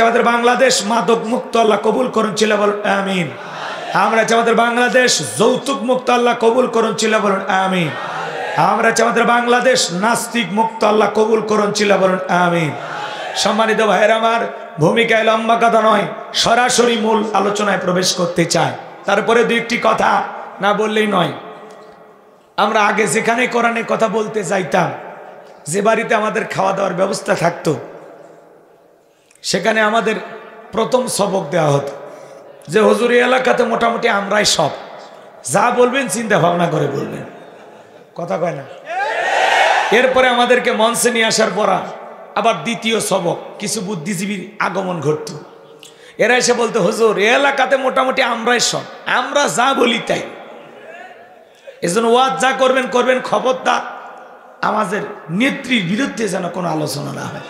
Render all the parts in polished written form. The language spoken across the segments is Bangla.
আমাদের বাংলাদেশ মাদক মুক্ত আল্লাহ কবুল করুন ছিল বলুন আমিন। আমরা আমাদের বাংলাদেশ যৌতুক মুক্ত আল্লাহ কবুল করুন ছিল বলুন আমিন। আমরা আমাদের বাংলাদেশ নাস্তিক মুক্ত আল্লাহ কবুল করুন ছিল বলুন আমিন। সম্মানিত ভাইয়েরা আমার, ভূমিকায় লম্বা কথা নয়, সরাসরি মূল আলোচনায় প্রবেশ করতে চাই। তারপরে দুই একটি কথা না বললেই নয়। আমরা আগে যেখানে কোরআনের কথা বলতে যাইতাম, যে বাড়িতে আমাদের খাওয়া দাওয়ার ব্যবস্থা থাকতো, সেখানে আমাদের প্রথম সবক দেওয়া হতো যে হুজুরি এলাকাতে মোটামুটি আমরাই সব, যা বলবেন চিন্তা ভাবনা করে বলবেন, কথা কয় না। এরপরে আমাদেরকে মঞ্চে নিয়ে আসার পর আবার দ্বিতীয় সবক কিছু বুদ্ধিজীবীর আগমন ঘটত। এরা এসে বলতো হুজুর এ এলাকাতে মোটামুটি আমরাই সব, আমরা যা বলি তাই। এজন্য ওয়াজ যা করবেন করবেন, খবরদার আমাদের নেত্রীর বিরুদ্ধে যেন কোনো আলোচনা না হয়।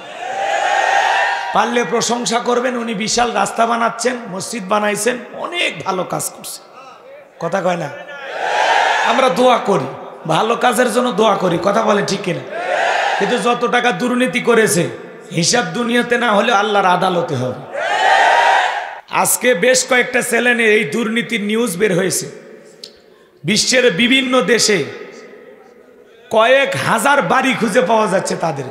পারলে প্রশংসা করবেন, উনি বিশাল রাস্তা বানাচ্ছেন, মসজিদ বানাইছেন, অনেক ভালো কাজ করছেন, কথা কয় না। আমরা দোয়া করি, ভালো কাজের জন্য দোয়া করি, কথা বলে ঠিক কিনা। কিন্তু যত টাকা দুর্নীতি করেছে হিসাব দুনিয়াতে না হলে আল্লাহর আদালতে হবে। আজকে বেশ কয়েকটা চ্যানেলে এই দুর্নীতির নিউজ বের হয়েছে। বিশ্বের বিভিন্ন দেশে কয়েক হাজার বাড়ি খুঁজে পাওয়া যাচ্ছে, তাদের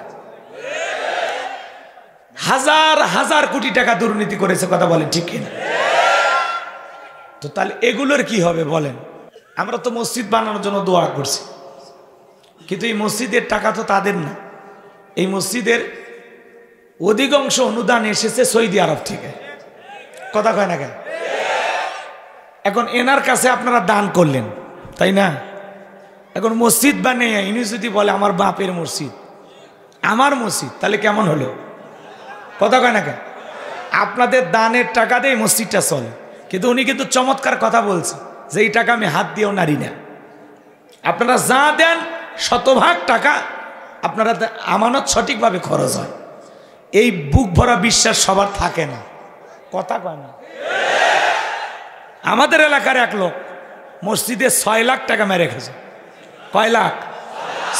হাজার হাজার কোটি টাকা দুর্নীতি করেছে, কথা বলেন ঠিক কিনা। তো তাহলে এগুলোর কি হবে বলেন। আমরা তো মসজিদ বানানোর জন্য দোয়া করছি, কিন্তু এই মসজিদের টাকা তো তাদের না। এই মসজিদের অধিকাংশ অনুদান এসেছে সৌদি আরব থেকে, কথা কয় না কেন। এখন এনার কাছে আপনারা দান করলেন, তাই না। এখন মসজিদ বানিয়ে ইনি যদি বলে আমার বাপের মসজিদ, আমার মসজিদ, তাহলে কেমন হলো, কথা কয় না কেন। আপনাদের দানের টাকা দিয়ে মসজিদটা চলে, কিন্তু উনি কিন্তু চমৎকার কথা বলছে যে এই টাকা আমি হাত দিয়েও নাড়ি না। আপনারা যা দেন শতভাগ টাকা আপনারা আমানত সঠিকভাবে খরচ হয়। এই বুক ভরা বিশ্বাস সবার থাকে না, কথা কয় না। আমাদের এলাকার এক লোক মসজিদে 6 লাখ টাকা মেরে খেয়েছে। কয় লাখ?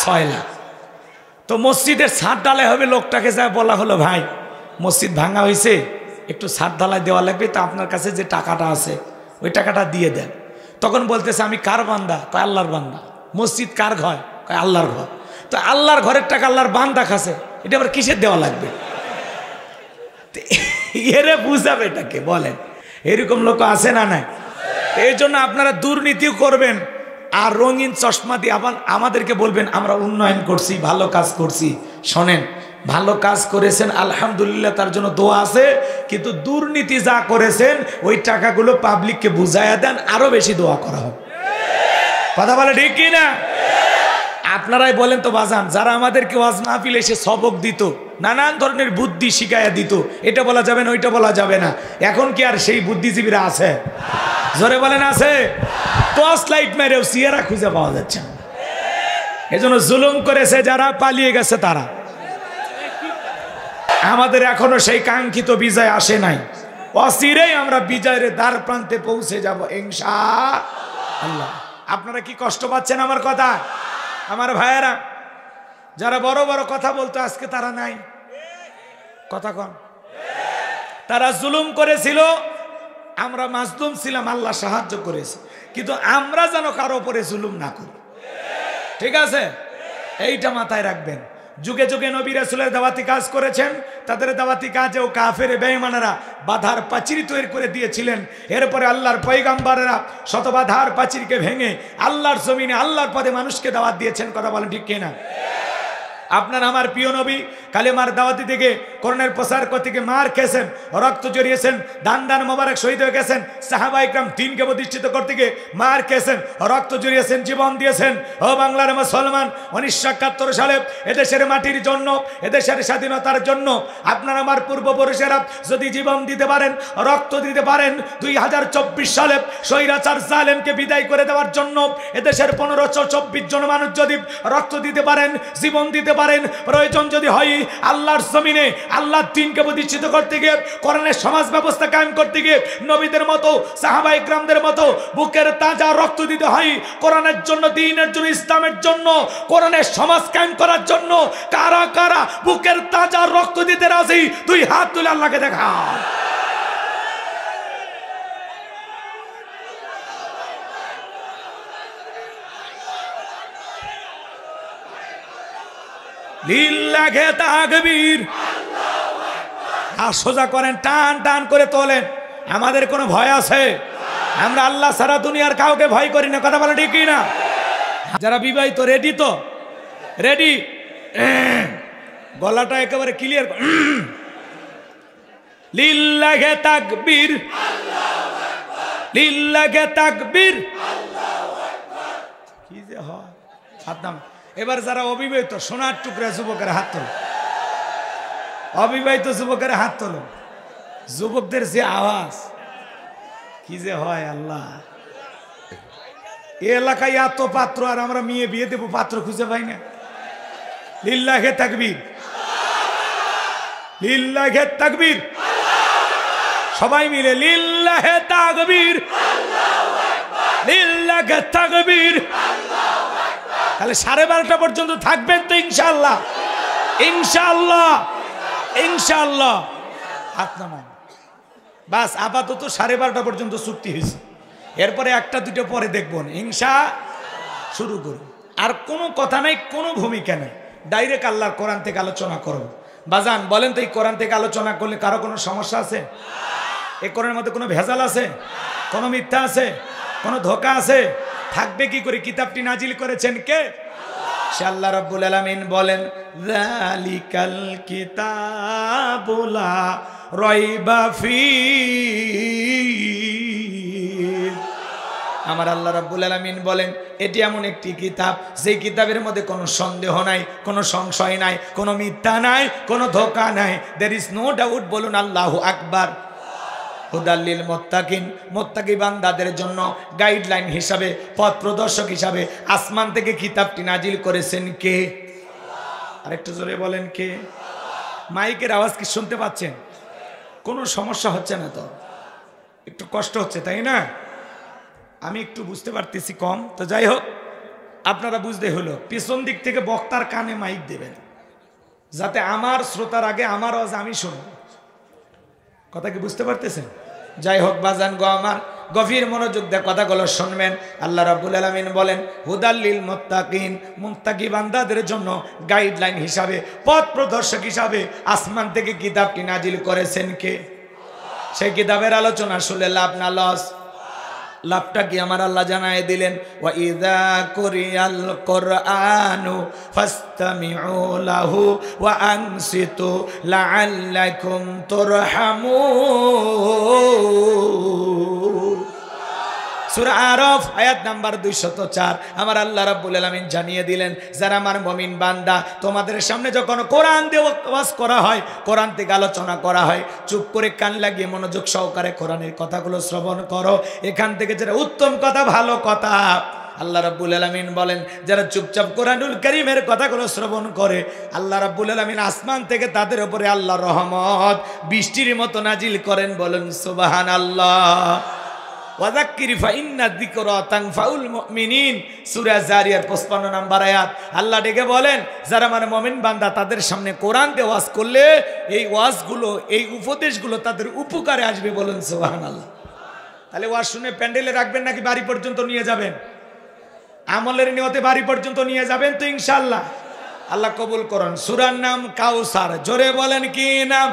6 লাখ। তো মসজিদের ছাদ ঢালাই হবে, লোকটাকে যা বলা হলো ভাই মসজিদ ভাঙা হয়েছে, একটু ছাদ ঢালাই দেওয়া লাগবে, তো আপনার কাছে যে টাকাটা আছে ওই টাকাটা দিয়ে দেন। তখন বলতেছে আমি কার বান্দা? কয় আল্লাহর বান্দা। মসজিদ কার ঘর? কয় আল্লাহর ঘর। তো আল্লাহর ঘরের টাকা আল্লাহর বান্দা খাসে, এটা আবার কিসের দেওয়া লাগবে? এরে বুঝাবে এটাকে বলেন। এরকম লোক আছে না নাই? এই জন্য আপনারা দুর্নীতিও করবেন আর রঙিন চশমা দিয়ে আবার আমাদেরকে বলবেন আমরা উন্নয়ন করছি, ভালো কাজ করছি। শোনেন, ভালো কাজ করেছেন আলহামদুলিল্লাহ, তার জন্য দোয়া আছে, কিন্তু দুর্নীতি যা করেছেন ওই টাকাগুলো পাবলিককে বুঝাইয়া দেন, আরো বেশি দোয়া করা হবে, কথা বলে ঠিক কি না। আপনারাই বলেন তো বাজান, যারা আমাদেরকে ওয়াজ মাহফিলে এসে সবক দিত, নানান ধরনের বুদ্ধি শিখাইয়া দিত, এটা বলা যাবে না ওইটা বলা যাবে না, এখন কি আর সেই বুদ্ধিজীবীরা আছে? জোরে বলেন আছে? টর্চ লাইট মেরেও সিয়ারা খুঁজে পাওয়া যাচ্ছে না। এজন্য জুলুম করেছে যারা, পালিয়ে গেছে তারা। আমাদের এখনো সেই কাঙ্ক্ষিত বিজয় আসে নাই। অচিরেই আমরা বিজয়ের দ্বার প্রান্তে পৌঁছে যাব ইনশাআল্লাহ। আপনারা কি কষ্ট পাচ্ছেন আমার কথা? আমার ভাইয়েরা যারা বড় বড় কথা বলতো আজকে তারা নাই, কথা কন। তারা জুলুম করেছিল, আমরা মাজলুম ছিলাম, আল্লাহ সাহায্য করেছে, কিন্তু আমরা যেন কারো উপরে জুলুম না করি, ঠিক আছে? এইটা মাথায় রাখবেন। যুগে যুগে নবী রাসূলের দাওয়াতি কাজ করেছেন, তাদের দাওয়াতি কাজেও কাফের বেঈমানেরা বাধার প্রাচীর তৈরি করে দিয়েছিলেন। এরপরে আল্লাহর পয়গম্বরেরা শত বাধার প্রাচীরকে ভেঙে আল্লাহর জমিনে আল্লাহর পদে মানুষকে দাওয়াত দিয়েছেন, কথা বলেন ঠিক কিনা। আপনার আমার প্রিয় নবী কালেমার দাওয়াতি থেকে, কোরআনের প্রচার করতে গিয়ে মার খেয়েছেন, রক্ত জড়িয়েছেন, দান দান মোবারক শহীদ হয়ে গেছেন। সাহাবা ইকরাম দ্বীনকে প্রতিষ্ঠিত করতে গিয়ে মার খেয়েছেন, রক্ত জড়িয়েছেন, জীবন দিয়েছেন। ও বাংলার মুসলমান, 1971 সালে এদেশের মাটির জন্য, এদেশের স্বাধীনতার জন্য আপনার আমার পূর্বপুরুষেরা যদি জীবন দিতে পারেন, রক্ত দিতে পারেন, 2024 সালে স্বৈরাচার জালেমকে বিদায় করে দেওয়ার জন্য এদেশের 1524 জন মানুষ যদি রক্ত দিতে পারেন, জীবন দিতে পারেন, প্রয়োজন যদি হয় আল্লাহর জমিনে আল্লাহর দ্বীনকে প্রতিষ্ঠিত করতে গিয়ে, কোরআনের সমাজ ব্যবস্থা কায়েম করতে গিয়ে নবীদের মতো সাহাবায়ে ইকরামদের মতো বুকের তাজা রক্ত দিতে হয় কোরআনের জন্য, দ্বীনের জন্য, ইসলামের জন্য, কোরআনের সমাজ কায়েম করার জন্য। কারা কারা বুকের তাজা রক্ত দিতে রাজি? দুই হাত তুলে আল্লাহকে দেখা। লিল্লাহে তাকবীর। আর সোজা করেন, টান টান করে তোলেন। আমাদের কোনো ভয় আছে? আমরা আল্লাহ সারা দুনিয়ার কাউকে ভয় করি না, কথা বলে ঠিক না? যারা বিবাহিত রেডি তো? রেডি? গলাটা একেবারে ক্লিয়ার। লিল্লাহে তাকবীর, লিল্লাহে তাকবীর। কি যে হয় হাত নাম। এবার যারা অবিবাহিত সোনার টুকরা যুবকের হাত তোল, অবিবাহিত যুবকের হাত তোল। যুবকদের যে আওয়াজ কি যে হয় আল্লাহ। এই এলাকায় এত পাত্র, আর আমরা মেয়ে বিয়ে দেবো, পাত্র খুঁজে পাই না। লিল্লাহে তাকবীর, লিল্লাহে তাকবীর। সবাই মিলে লিল্লাহে তাকবীর, লিল্লাহে তাকবীর। তাহলে 12:30 পর্যন্ত থাকবেন তো ইনশাআল্লাহ? ইনশাআল্লাহ, ইনশাআল্লাহ। হাত নামান। বাস আপাতত 12:30 পর্যন্ত চুক্তি হয়েছে। এরপরে 1টা 2টা পরে দেখবেন ইনশা। শুরু করুন। আর কোনো কথা নাই, কোনো ভূমিকা নেই, ডাইরেক্ট আল্লাহর কোরআন থেকে আলোচনা করব। বাজান বলেন তো, এই কোরআন থেকে আলোচনা করলে কারো কোনো সমস্যা আছে? এই কোরআনের মধ্যে কোনো ভেজাল আছে? কোনো মিথ্যা আছে? কোনো ধোঁকা আছে? থাকবে কি করে? কিতাবটি নাজিল করেছেন কে? সে আল্লাহ রাব্বুল আলামিন বলেন, যালিকাল কিতাবু লা রাইবা ফীহি। আমার আল্লাহ রাব্বুল আলামিন বলেন, এটি এমন একটি কিতাব, যেই কিতাবের মধ্যে কোনো সন্দেহ নাই, কোনো সংশয় নাই, কোনো মিথ্যা নাই, কোনো ধোঁকা নাই। There is no doubt. বলুন আল্লাহু আকবার। হুদাল্লিল মুত্তাকিন, মুত্তাকি বান্দাদের জন্য গাইডলাইন হিসাবে, পথ প্রদর্শক হিসাবে আসমান থেকে কিতাবটি নাজিল করেছেন কে? আরেকটু জোরে বলেন কে? মাইকের আওয়াজ কি শুনতে পাচ্ছেন? কোনো সমস্যা হচ্ছে না তো? একটু কষ্ট হচ্ছে তাই না? আমি একটু বুঝতে পারতেছি কম, তো যাই হোক, আপনারা বুঝতে হলো পিছন দিক থেকে বক্তার কানে মাইক দেবেন, যাতে আমার শ্রোতার আগে আমার আওয়াজ আমি শুনব। কথা কি বুঝতে পারতেছেন? যাই হোক বাজান গো আমার, গভীর মনোযোগ দিয়ে কথাগুলো শুনবেন। আল্লাহ রাব্বুল আলামিন বলেন, হুদাল্লিল মুত্তাকিন, মুত্তাকি বান্দাদের জন্য গাইডলাইন হিসাবে, পথ প্রদর্শক হিসাবে আসমান থেকে কিতাবটি নাজিল করেছেন কে? সেই কিতাবের আলোচনা শুনলে লাভ না লস? লাভটা কি আমার আল্লাহ জানায় দিলেন, ওয়া ইযা কুরিয়াল কুরআনু ফাসতামিউ লাহু ওয়া আনসিতু লাআল্লাকুম তুরহামুন। সূরা আরাফ আয়াত নাম্বার 204। আমার আল্লাহ রাব্বুল আলামিন জানিয়ে দিলেন, যারা আমার মুমিন বান্দা, তোমাদের সামনে যখন কোরআন দিয়ে ওয়াজ করা হয়, কোরআন থেকে আলোচনা করা হয়, চুপ করে কান লাগিয়ে মনোযোগ সহকারে কোরআনের কথাগুলো শ্রবণ করো। এখান থেকে যেটা উত্তম কথা, ভালো কথা, আল্লাহ রাব্বুল আলামিন বলেন, যারা চুপচাপ কোরআনুল কারীমের কথাগুলো শ্রবণ করে, আল্লাহ রাব্বুল আলামিন আসমান থেকে তাদের উপরে আল্লাহর রহমত বৃষ্টির মতো নাজিল করেন। বলেন সুবহানাল্লাহ। ওয়াযাক্কির ফাইন্না যিকরা তানফাউল মুমিনিন, সূরা জারিয়ার 55 নম্বর আয়াত। আল্লাহ ডেকে বলেন, যারা মানে মুমিন বান্দা, তাদের সামনে কোরআন দিয়ে ওয়াজ করলে এই ওয়াজগুলো, এই উপদেশগুলো তাদের উপকারে আসবে। বলেন সুবহানাল্লাহ। তাহলে ওয়াজ শুনে প্যান্ডেলে রাখবেন নাকি বাড়ি পর্যন্ত নিয়ে যাবেন? আমলের নিয়তে বাড়ি পর্যন্ত নিয়ে যাবেন তো ইনশাআল্লাহ? আল্লাহ কবুল করুন। সূরার নাম কাউসার। জোরে বলেন কি নাম?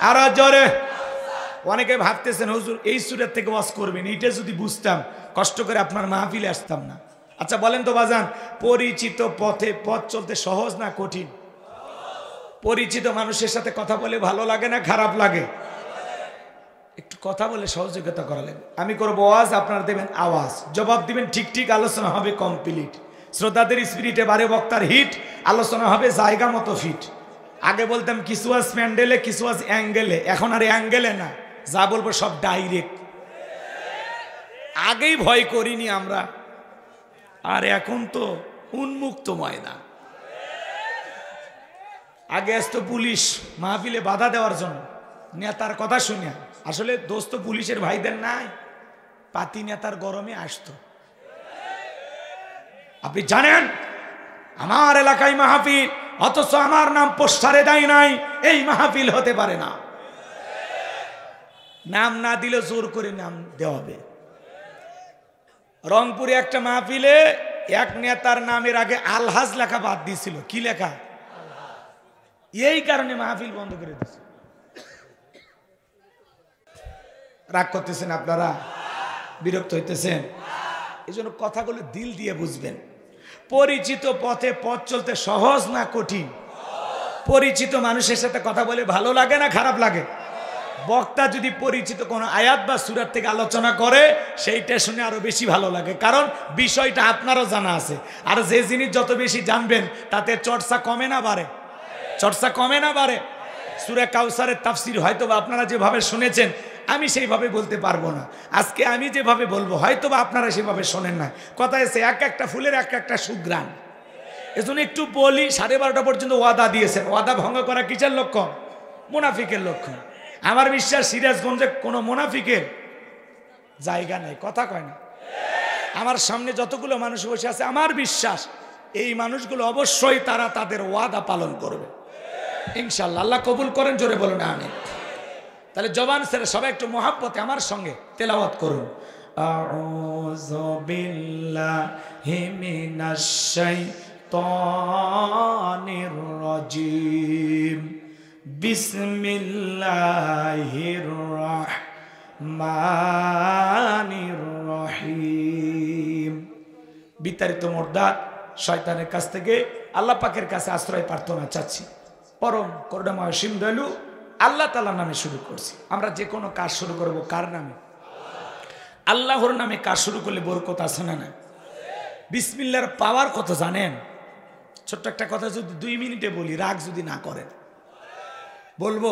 আরো জোরে। অনেকে ভাবতেছেন হুজুর এই সূরার থেকে ওয়াজ করবেন, এইটা যদি বুঝতাম কষ্ট করে আপনার মাহফিলে আসতাম না। আচ্ছা বলেন তো বাজান, পরিচিত পথে পথ চলতে সহজ না কঠিন? পরিচিত মানুষের সাথে কথা বলে ভালো লাগে না খারাপ লাগে? একটু কথা বলে সহযোগিতা করা লাগে। আমি করবো ওয়াজ, আপনারা দেবেন আওয়াজ, জবাব দিবেন ঠিক ঠিক, আলোচনা হবে কমপ্লিট। শ্রোতাদের স্পিরিটে বারে বক্তার হিট, আলোচনা হবে জায়গা মতো ফিট। আগে বলতাম কিছু আজ প্যান্ডেলে, কিছু আজ অ্যাঙ্গেলে, এখন আর অ্যাঙ্গেলে না, যা বলবো সব ডাইরেক্ট। আগেই ভয় করিনি আমরা, আর এখন তো উন্মুক্ত ময়দান। আগে আসতো পুলিশ মাহফিলে বাধা দেওয়ার জন্য, নেতার কথা শুনে। আসলে দোস্ত পুলিশের ভাইদের নাই, পাতি নেতার গরমে আসতো। আপনি জানেন আমার এলাকায় মাহফিল, অথচ আমার নাম পোস্টারে দেয় নাই, এই মাহফিল হতে পারে না। নাম না দিলে জোর করে নাম দেওয়া হবে। রংপুরে একটা মাহফিলে এক নেতার নামের আগে আলহাজ লেখা বাদ দিয়েছিল। কি লেখা? এই কারণে মাহফিল বন্ধ করে দিয়েছে। রাগ করতেছেন আপনারা? বিরক্ত হইতেছেন? এই জন্য কথাগুলো দিল দিয়ে বুঝবেন। পরিচিত পথে পথ চলতে সহজ না কঠিন? পরিচিত মানুষের সাথে কথা বলে ভালো লাগে না খারাপ লাগে? বক্তা যদি পরিচিত কোনো আয়াত বা সূরা থেকে আলোচনা করে সেইটা শুনে আরো বেশি ভালো লাগে, কারণ বিষয়টা আপনারও জানা আছে। আর যে জিনিস যত বেশি জানবেন তাতে চর্চা কমে না বাড়ে? চর্চা কমে না বাড়ে? সূরা কাউসারের তাফসীর হয়তো বা আপনারা যেভাবে শুনেছেন আমি সেইভাবে বলতে পারবো না। আজকে আমি যেভাবে বলবো হয়তো বা আপনারা সেভাবে শোনেন না। কথা এসে এক একটা ফুলের এক একটা সুঘ্রাণ। এজন্য একটু বলি, 12:30 পর্যন্ত ওয়াদা দিয়েছেন। ওয়াদা ভঙ্গ করা কিসের লক্ষণ? মুনাফিকের লক্ষণ। আমার বিশ্বাস সিরাজগঞ্জে কোনো মুনাফিকের জায়গা নেই। কথা কয় না? আমার সামনে যতগুলো মানুষ বসে আছে আমার বিশ্বাস এই মানুষগুলো অবশ্যই তারা তাদের ওয়াদা পালন করবে ইনশাআল্লাহ। আল্লাহ কবুল করেন, জোরে বলুন আমিন। তাহলে জবান ছেড়ে সবাই একটু মহাব্বতে আমার সঙ্গে তেলাওয়াত করুন। আউযু বিল্লাহি মিনাশ শাইতানির রাজিম। বিসমিল্লাহির রাহমানির রহিম। বিতাড়িত মুর্দাত শয়তানের কাছ থেকে আল্লাহ পাকের কাছে আশ্রয় প্রার্থনা চাচ্ছি। পরম করুণাময় অসীম দয়ালু আল্লাহ তাআলার নামে শুরু করছি। আমরা যে কোনো কাজ শুরু করব কার নামে? আল্লাহর নামে কাজ শুরু করলে বরকত আছে না? বিসমিল্লাহর পাওয়ার কত জানেন? ছোট্ট একটা কথা যদি 2 মিনিটে বলি, রাগ যদি না করেন বলবো।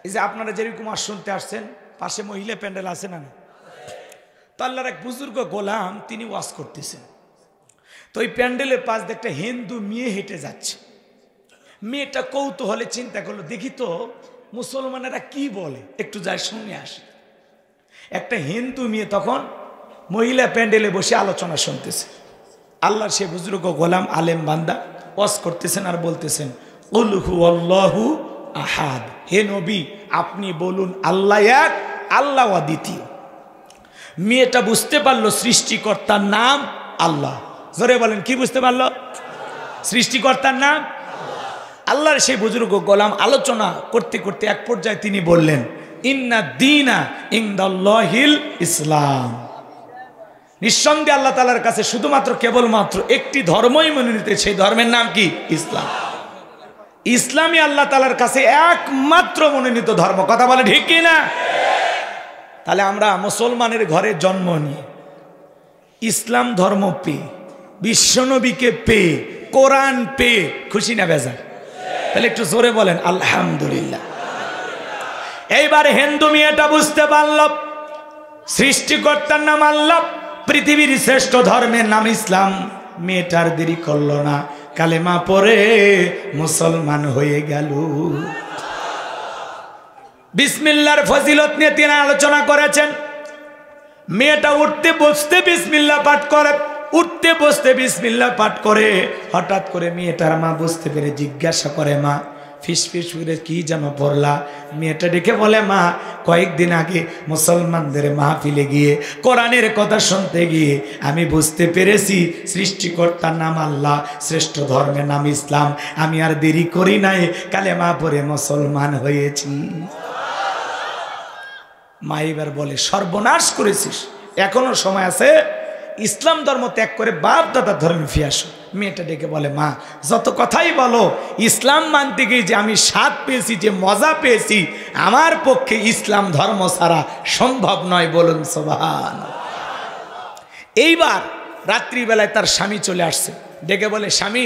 এই যে আপনারা যেরকম আর শুনতে আসছেন, পাশে মহিলা প্যান্ডেল আছে না? তো আল্লাহর এক বুজুর্গ গোলাম তিনি ওয়াজ করতেছেন। তো ওই প্যান্ডেলের পাশ দিয়ে একটা হিন্দু মেয়ে হেঁটে যাচ্ছে। মেয়েটা কৌতূহলে চিন্তা করলো, দেখি তো মুসলমানেরা কি বলে, একটু যাই শুনে আসি। একটা হিন্দু মেয়ে তখন মহিলা প্যান্ডেলে বসে আলোচনা শুনতেছে। আল্লাহর সে বুজুর্গ গোলাম আলেম বান্দা ওয়াজ করতেছেন আর বলতেছেন, কুল হুয়াল্লাহু আহাদ। হে নবী আপনি বলুন আল্লাহ এক, আল্লাহ অদ্বিতীয়। মেয়েটা বুঝতে পারলো সৃষ্টিকর্তার নাম আল্লাহ। জোরে বলেন, কি বুঝতে পারলো? সৃষ্টিকর্তার নাম আল্লাহর সেই বুজুর্গ গোলাম আলোচনা করতে করতে এক পর্যায়ে তিনি বললেন, ইন্না দীনা ইনদাল্লাহিল ইসলাম। নিঃসন্দেহে আল্লাহ তাআলার কাছে শুধুমাত্র কেবলমাত্র একটি ধর্মই মনোনীত, সেই ধর্মের নাম কি? ইসলাম। ইসলামই আল্লাহ তাআলার কাছে একমাত্র মনোনীত ধর্ম। কথা বলে ঠিক কি না? তাহলে আমরা মুসলমানের ঘরে জন্ম নিয়ে ইসলাম ধর্ম পেয়ে, বিশ্বনবীকে পেয়ে, কোরআন পেয়ে খুশি না বেজার? তাহলে একটু জোরে বলেন আলহামদুলিল্লাহ। এইবার হিন্দু মেয়েটা বুঝতে পারল সৃষ্টিকর্তার নাম আল্লাহ, পৃথিবীর শ্রেষ্ঠ ধর্মের নাম ইসলাম। মেয়েটার দেরি করলো না, কালেমা পড়ে মুসলমান হয়ে গেল। বিসমিল্লাহর ফজিলত নিয়ে তিনি আলোচনা করেছেন। মেয়েটা উঠতে বসতে বিসমিল্লাহ পাঠ করে, উঠতে বসতে বিসমিল্লাহ পাঠ করে। হঠাৎ করে মেয়েটার মা বুঝতে পেরে জিজ্ঞাসা করে, মা ফিসফিস করে কি যেন পড়লা? মেয়েটা ডেকে বলে, মা কয়েকদিন আগে মুসলমানদের মাহফিলে গিয়ে কোরআনের কথা শুনতে গিয়ে আমি বুঝতে পেরেছি সৃষ্টিকর্তার নাম আল্লাহ, শ্রেষ্ঠ ধর্মের নাম ইসলাম। আমি আর দেরি করি নাই, কালেমা পড়ে মুসলমান হয়েছি। মা এবার বলে, সর্বনাশ করেছিস, এখনো সময় আছে, ইসলাম ধর্ম ত্যাগ করে বাপ দাদার ধর্মে ফিরে আসো। মেয়েটা ডেকে বলে, মা যত কথাই বলো, ইসলাম মানতে গিয়ে যে আমি স্বাদ পেয়েছি, যে মজা পেয়েছি, আমার পক্ষে ইসলাম ধর্ম ছাড়া সম্ভব নয়। বলুন সুবহানাল্লাহ। এইবার রাত্রিবেলায় তার স্বামী চলে আসছে, ডেকে বলে, স্বামী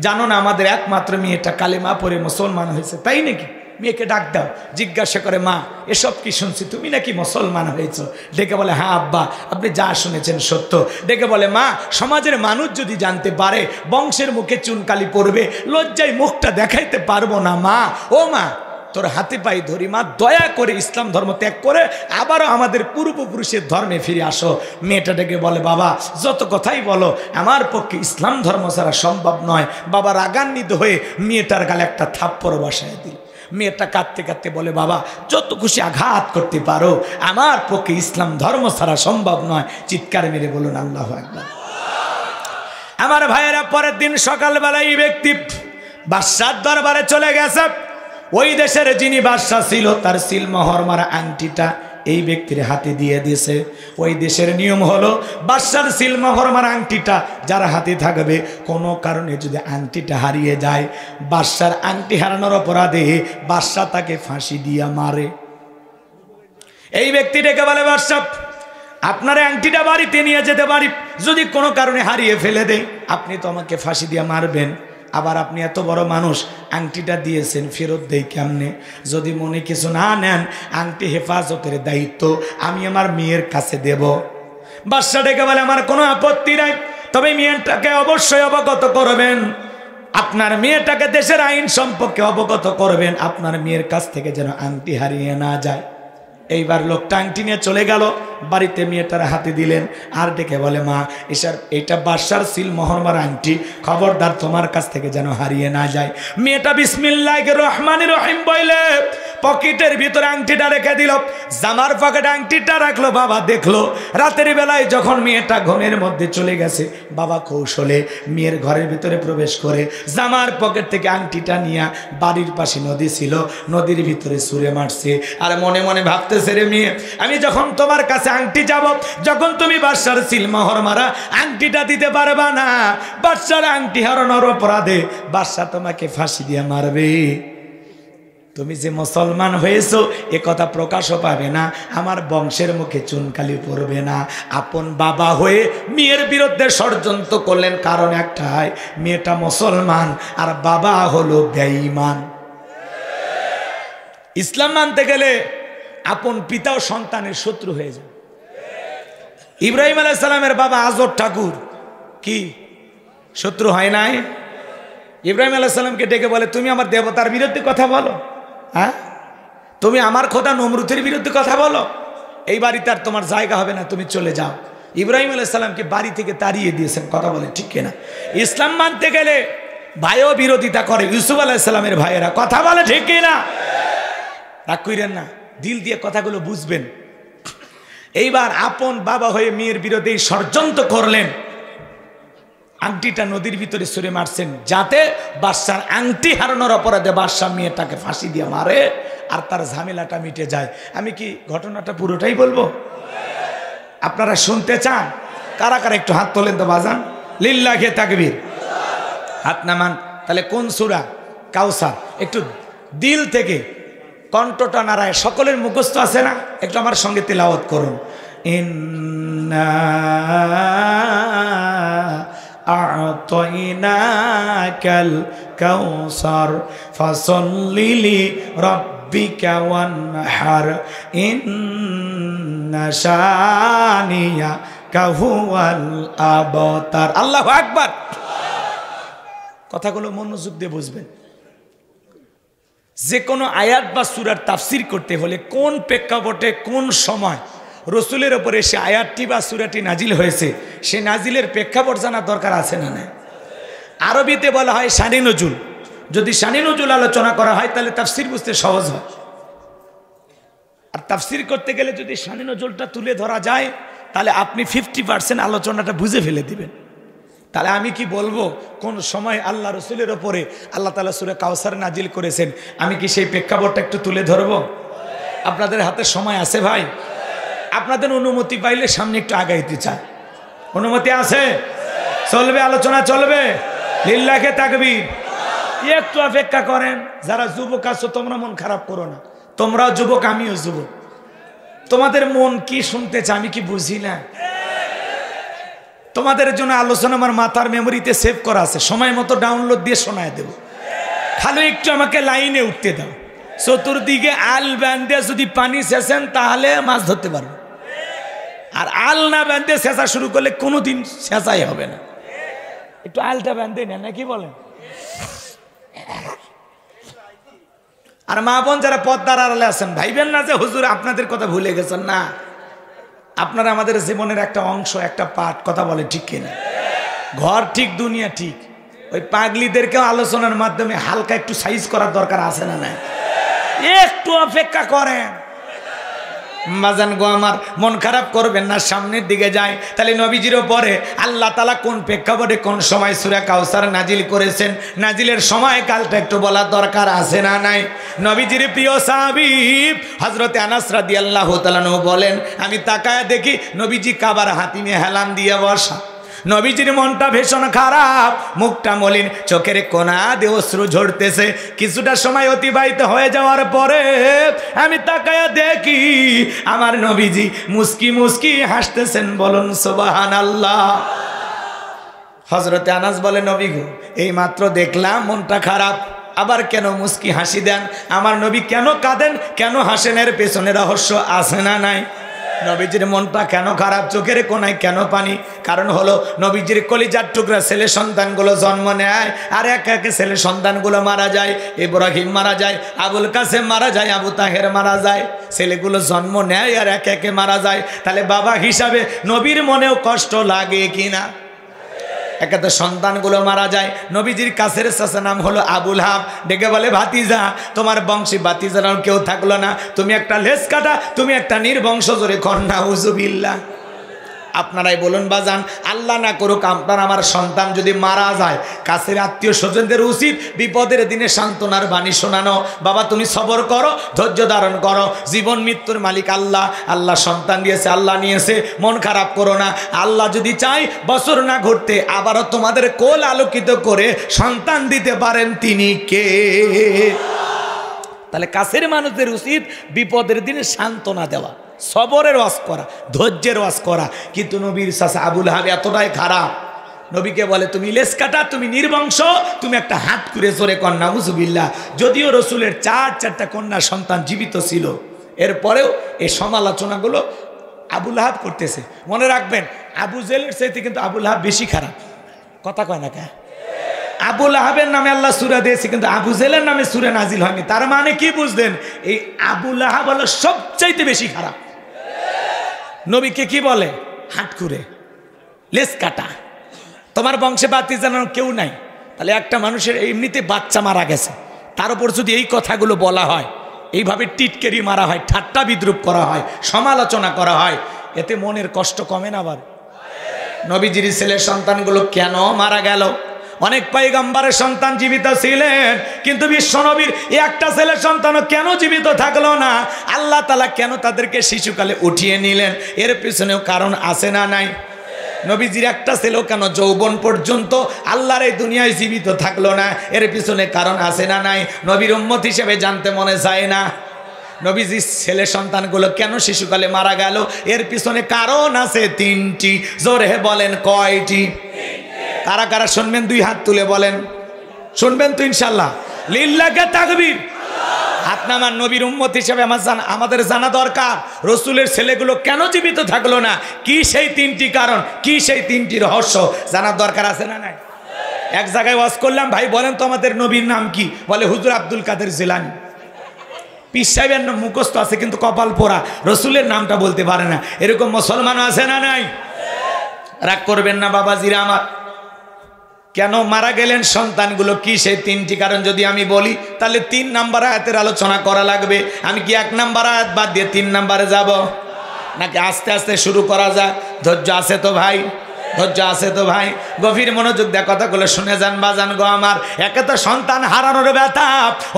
জানো না আমাদের একমাত্র মেয়েটা কালেমা পড়ে মুসলমান হয়েছে? তাই নাকি? মেয়েকে ডাক দাও, জিজ্ঞাসা করে মা এসব কি শুনছি, তুমি নাকি মুসলমান হয়েছো? ডেকে বলে হ্যাঁ আব্বা, আপনি যা শুনেছেন সত্য। ডেকে বলে মা সমাজের মানুষ যদি জানতে পারে বংশের মুখে চুনকালি পড়বে, লজ্জায় মুখটা দেখাইতে পারবো না মা। ও মা তোর হাতে পাই ধরি মা, দয়া করে ইসলাম ধর্ম ত্যাগ করে আবারও আমাদের পূর্বপুরুষের ধর্মে ফিরে আসো। মেয়েটা ডেকে বলে বাবা যত কথাই বলো আমার পক্ষে ইসলাম ধর্ম ছাড়া সম্ভব নয়। বাবা রাগান্বিত হয়ে মেয়েটার গালে একটা থাপ্পড় বসায় দিল। মেয়েটা কাঁদতে কাঁদতে বলে বাবা যত খুশি আঘাত করতে পারো, আমার পক্ষে ইসলাম ধর্ম ছাড়া সম্ভব নয়। চিৎকার মেরে বলুন আল্লাহু আকবার। আমার ভাইয়েরা পরের দিন সকালবেলা এই ব্যক্তি বাদশার দরবারে চলে গেছে। ওই দেশের যিনি বাদশা ছিল তার সিলমোহর মারা আংটিটা এই ব্যক্তির হাতে দিয়ে দিয়েছে। ওই দেশের নিয়ম হলো বাদশার সিলমোহর মারা আংটিটা যার হাতে থাকবে, কোনো কারণে যদি আংটিটা হারিয়ে যায়, বাদশার আংটি হারানোর অপরাধে বাদশা তাকে ফাঁসি দিয়ে মারে। এই ব্যক্তি ডেকে বলে বাদশা আপনার আংটিটা বাড়িতে নিয়ে যেতে পারি, যদি কোনো কারণে হারিয়ে ফেলে দেয় আপনি তো আমাকে ফাঁসি দিয়ে মারবেন। আবার আপনি এত বড় মানুষ আংটিটা দিয়েছেন ফেরত দেই কেমনে? যদি মনে কিছু না নেন আংটি হেফাজতের দায়িত্ব আমি আমার মেয়ের কাছে দেব। বাদশা ডেকে বলে আমার কোনো আপত্তি নাই, তবে মেয়েটাকে অবশ্যই অবগত করবেন, আপনার মেয়েটাকে দেশের আইন সম্পর্কে অবগত করবেন, আপনার মেয়ের কাছ থেকে যেন আংটি হারিয়ে না যায়। এইবার লোকটা আংটি নিয়ে চলে গেল, বাড়িতে মেয়েটার হাতে দিলেন আর ডেকে বলে মা এটা বাদশার সিলমোহর আংটি, খবরদার তোমার কাছ থেকে যেন হারিয়ে না যায়। মেয়েটা বিসমিল্লাহির রহমানির রহিম বলে পকেটের ভিতরে আংটিটা রেখে দিল, জামার পকেটে আংটিটা রাখলো। বাবা দেখলো রাতের বেলায় যখন মেয়েটা ঘুমের মধ্যে চলে গেছে, বাবা কৌশলে মেয়ের ঘরের ভিতরে প্রবেশ করে জামার পকেট থেকে আংটিটা নিয়ে বাড়ির পাশে নদী ছিল, নদীর ভিতরে ছুঁড়ে মারছে। আর মনে মনে ভাবতেছে রে মেয়ে আমি যখন তোমার কাছে আংটি যাব, যখন তুমি বাদশার সিলমোহর মারা আংটিটা দিতে পারবা না, বাদশার আংটি হারানোর অপরাধে বাদশা তোমাকে ফাঁসি দিয়ে মারবে। তুমি যে মুসলমান হয়েছো এ কথা প্রকাশও পাবে না, আমার বংশের মুখে চুনকালি পড়বে না। আপন বাবা হয়ে মেয়ের বিরুদ্ধে ষড়যন্ত্র করলেন, কারণ একটাই মেয়েটা মুসলমান আর বাবা হলো বেঈমান। ইসলাম মানতে গেলে আপন পিতা ও সন্তানের শত্রু হয়ে যায়। ইব্রাহিম আলাইহিস সালামের বাবা আজর ঠাকুর কি শত্রু হয় নাই? ইব্রাহিম আলাইহিস সালামকে ডেকে বলে তুমি আমার দেবতার বিরুদ্ধে কথা বলো, হ্যাঁ তুমি আমার খোদা নমরুদের বিরুদ্ধে কথা বলো, এই বাড়িতে আর তোমার জায়গা হবে না, তুমি চলে যাও। ইব্রাহিম আলাইহিস সালামকে বাড়ি থেকে তাড়িয়ে দিয়েছেন। কথা বলে ঠিক কিনা? ইসলাম মানতে গেলে ভাইও বিরোধিতা করে, ইউসুফ আলাইহিস সালামের ভাইয়েরা। কথা বলে ঠিক কিনা? রাগ কইরেন না, দিল দিয়ে কথাগুলো বুঝবেন। এইবার আপন বাবা হয়ে মেয়ের বিরুদ্ধে ষড়যন্ত্র করলেন, আংটিটা নদীর ভিতরে ছুঁড়ে মারছেন যাতে বাদশার আংটি হারানোর অপরাধে বাদশা মেয়েটাকে ফাঁসি দিয়ে মারে আর তার ঝামেলাটা মিটে যায়। আমি কি ঘটনাটা পুরোটাই বলবো? আপনারা শুনতে চান? কারা কারা একটু হাত তোলেন তো বাজান। লিল্লাহি তাকবীর, হাত নামান। তাহলে কোন সূরা? কাউসার। একটু দিল থেকে কণ্ঠটা নাড়ায়, সকলের মুখস্থ আছে না? একটু আমার সঙ্গে তিলাওয়াত করুন। ইন্না আ'তাইনাকাল কাউসার ফাসাল্লি লিরাব্বিকা ওয়ানহার ইন্না শানিয়াকা হুয়াল আবতার। আল্লাহু আকবার। কথাগুলো মনোযোগ দিয়ে বুঝবেন। যে কোনো আয়াত বা সূরার তাফসীর করতে হলে কোন প্রেক্ষাপটে কোন সময় রসুলের ওপরে সে আয়াতটি বা সূরাটি নাজিল হয়েছে, সে নাজিলের প্রেক্ষাপট জানার দরকার আছে না? না। আরবিতে বলা হয় শানে নজুল। যদি শানে নজুল আলোচনা করা হয় তাহলে তাফসীর বুঝতে সহজ হয়। আর তাফসীর করতে গেলে যদি শানে নজুলটা তুলে ধরা যায় তাহলে আপনি 50% আলোচনাটা বুঝে ফেলে দিবেন। তাহলে আমি কি বলবো কোন সময় আল্লাহ রসুলের ওপরে আল্লাহ তাআলা সূরা কাউসার নাজিল করেছেন, আমি কি সেই প্রেক্ষাপটটা একটু তুলে ধরবো? আপনাদের হাতে সময় আছে ভাই? আপনাদের অনুমতি পাইলে সামনে একটু আগাইতে চাই। অনুমতি আছে? চলবে, আলোচনা চলবে। লিল্লাহি তাকবীর। একটু অপেক্ষা করেন। যারা যুবক আছো তোমরা মন খারাপ করো না, তোমরাও যুবক আমিও যুবক। তোমাদের মন কি শুনতে চায় আমি কি বুঝি না? তোমাদের জন্য আলোচনা আমার মাথার মেমোরিতে সেভ করা আছে, সময় মতো ডাউনলোড দিয়ে শোনায় দেব। খালি একটু আমাকে লাইনে উঠতে দাও। চতুর্দিকে আল বান্ধে যদি পানি সেচেন তাহলে মাছ ধরতে পারবেন, আর আল না বান্ধে সেচা শুরু করলে কোনোদিন সেচাই হবে না। একটু আলটা বান্ধে নেন নাকি বলেন। আর মা বোন যারা পদ্মার আড়ালে আছেন, ভাইবেন না যে হুজুর আপনাদের কথা ভুলে গেছেন, না, আপনারা আমাদের জীবনের একটা অংশ, একটা পার্ট। কথা বলে ঠিক কিনা? ঘর ঠিক দুনিয়া ঠিক। ওই পাগলিদেরকেও আলোচনার মাধ্যমে হালকা একটু সাইজ করার দরকার আছে না নাই? একটু অপেক্ষা করেন বাজান গো আমার, মন খারাপ করবেন না, সামনের দিকে যায়। তাহলে নবীজির পরে আল্লাহ তাআলা কোন প্রেক্ষাপটে কোন সময় সূরা কাউসার নাজিল করেছেন, নাজিলের সময় কালটা একটু বলার দরকার আছে না নাই? নবীজির প্রিয় সাহাবী হযরতে আনাস রাদিয়াল্লাহু তাআলা বলেন, আমি তাকায় দেখি নবীজি কাবার হাতিমে হেলান দিয়ে বসা। নবীজির মনটা ভীষণ খারাপ, মুখটা মলিন, চোখের কোনা দিয়ে অশ্রু ঝরতেছে। কিছুটা সময় অতিবাহিত হয়ে যাওয়ার পরে আমি তাকায়া দেখি আমার নবীজি মুস্কি মুস্কি হাসতেছেন। বলুন সুবহানাল্লাহ। হযরতে আনাস বলে, নবী গো, এই মাত্র দেখলাম মনটা খারাপ, আবার কেন মুস্কি হাসি দেন? আমার নবী কেন কাঁদেন, কেন হাসেন? এর পেছনে রহস্য আছে না নাই? নবীজির মনটা কেন খারাপ, চোখের কোনায় কেন পানি? কারণ হলো নবীজির কলিজার টুকরা ছেলে সন্তানগুলো জন্ম নেয়, আর এক একে ছেলে সন্তানগুলো মারা যায়। ইব্রাহিম মারা যায়, আবুল কাসেম মারা যায়, আবু তাহের মারা যায়। ছেলেগুলো জন্ম নেয় আর এক একে মারা যায়। তাহলে বাবা হিসাবে নবীর মনেও কষ্ট লাগে কিনা? একাতে সন্তানগুলো মারা যায়। নবীজির কাছের চাচা নাম হলো আবুল হাব, ডেকে বলে, ভাতিজা, তোমার বংশী ভাতিজার কেউ থাকলো না, তুমি একটা লেজ কাটা, তুমি একটা নির্বংশ, জোরে কন্যা উযুবিল্লাহ। আপনারাই বলুন বাজান, আল্লাহ না করুক আপনার আমার সন্তান যদি মারা যায়, কাছের আত্মীয় স্বজনদের উচিত বিপদের দিনে সান্ত্বনার বাণী শোনানো। বাবা তুমি সবর করো, ধৈর্য ধারণ করো, জীবন মৃত্যুর মালিক আল্লাহ। আল্লাহ সন্তান দিয়েছে, আল্লাহ নিয়েছে, মন খারাপ করো না। আল্লাহ যদি চায় বছর না ঘুরতে আবারও তোমাদের কোল আলোকিত করে সন্তান দিতে পারেন, তিনি কে? তাহলে কাছের মানুষদের উচিত বিপদের দিনে সান্ত্বনা দেওয়া, সবরের ওয়াজ করা, ধৈর্যের ওয়াজ করা। কিন্তু নবীর চাচা আবুল হাব এতটাই খারাপ, নবীকে বলে, তুমি লেজ কাটা, তুমি নির্বংশ, তুমি একটা হাত করে, জোরে কন্যা উযুবিল্লাহ। যদিও রসুলের চারটা কন্যা সন্তান জীবিত ছিল, এরপরেও এই সমালোচনাগুলো আবুল হাব করতেছে। মনে রাখবেন, আবু জেলের চাইতে কিন্তু আবুল হাব বেশি খারাপ। কথা কয় না কে? আবুল আহাবের নামে আল্লাহ সূরা দিয়েছে, কিন্তু আবু জেলের নামে সূরা নাজিল হয়নি। তার মানে কি বুঝলেন? এই আবুল আহাব হলো সবচাইতে বেশি খারাপ। নবীকে কি বলে? হাত করে, লেজ কাটা, তোমার বংশে বাতি জানানো কেউ নাই। তাহলে একটা মানুষের এমনিতে বাচ্চা মারা গেছে, তার উপর যদি এই কথাগুলো বলা হয়, এইভাবে টিটকেরি মারা হয়, ঠাট্টা বিদ্রুপ করা হয়, সমালোচনা করা হয়, এতে মনের কষ্ট কমে না? আবার নবীজির ছেলের সন্তানগুলো কেন মারা গেল? অনেক পয়গম্বরের সন্তান জীবিত ছিলেন, কিন্তু বিশ্বনবীর একটা ছেলের সন্তানও কেন জীবিত থাকলো না? আল্লাহ তাআলা কেন তাদেরকে শিশুকালে উঠিয়ে নিলেন? এর পিছনেও কারণ আছে না নাই? নবীজির একটা ছেলেও কেন যৌবন পর্যন্ত আল্লাহর এই দুনিয়ায় জীবিত থাকলো না? এর পিছনে কারণ আছে না নাই? নবীর উম্মত হিসেবে জানতে মনে চায় না? নবীজির ছেলে সন্তানগুলো কেন শিশুকালে মারা গেল? এর পিছনে কারণ আছে তিনটি। জোরে বলেন, কয়টি? কারা কারা শুনবেন? দুই হাত তুলে বলেন। শুনবেন তো ইনশাল্লাহ? লিল্লাহে তাকবীর। হাত নামান। নবীর উম্মত হিসেবে আমাদের জানা দরকার, রসুলের ছেলেগুলো কেন জীবিত থাকলো না? কি সেই তিনটি কারণ, কি সেই তিনটি রহস্য জানার দরকার আছে না নাই? এক জায়গায় ওয়াজ করলাম, ভাই বলেন তো আমাদের নবীর নাম কি? বলে হুজুর আব্দুল কাদের জিলানী। পীর সাহেবের নাম মুখস্থ আছে, কিন্তু কপাল পোড়া, রসুলের নামটা বলতে পারে না। এরকম মুসলমানও আছে না নাই? রাগ করবেন না বাবাজিরা আমার। কেন মারা গেলেন সন্তানগুলো, কি সেই তিনটি কারণ যদি আমি বলি, তাহলে 3 নাম্বার আয়াতের আলোচনা করা লাগবে। আমি কি 1 নাম্বার আয়াত বাদ দিয়ে 3 নাম্বারে যাব, নাকি আস্তে আস্তে শুরু করা যায়? ধৈর্য আছে তো ভাই? ধৈর্য আছে তো ভাই? গভীর মনোযোগ দিয়ে কথাগুলো শুনে যান বাজান গো আমার। একে তো সন্তান হারানোর ব্যথা,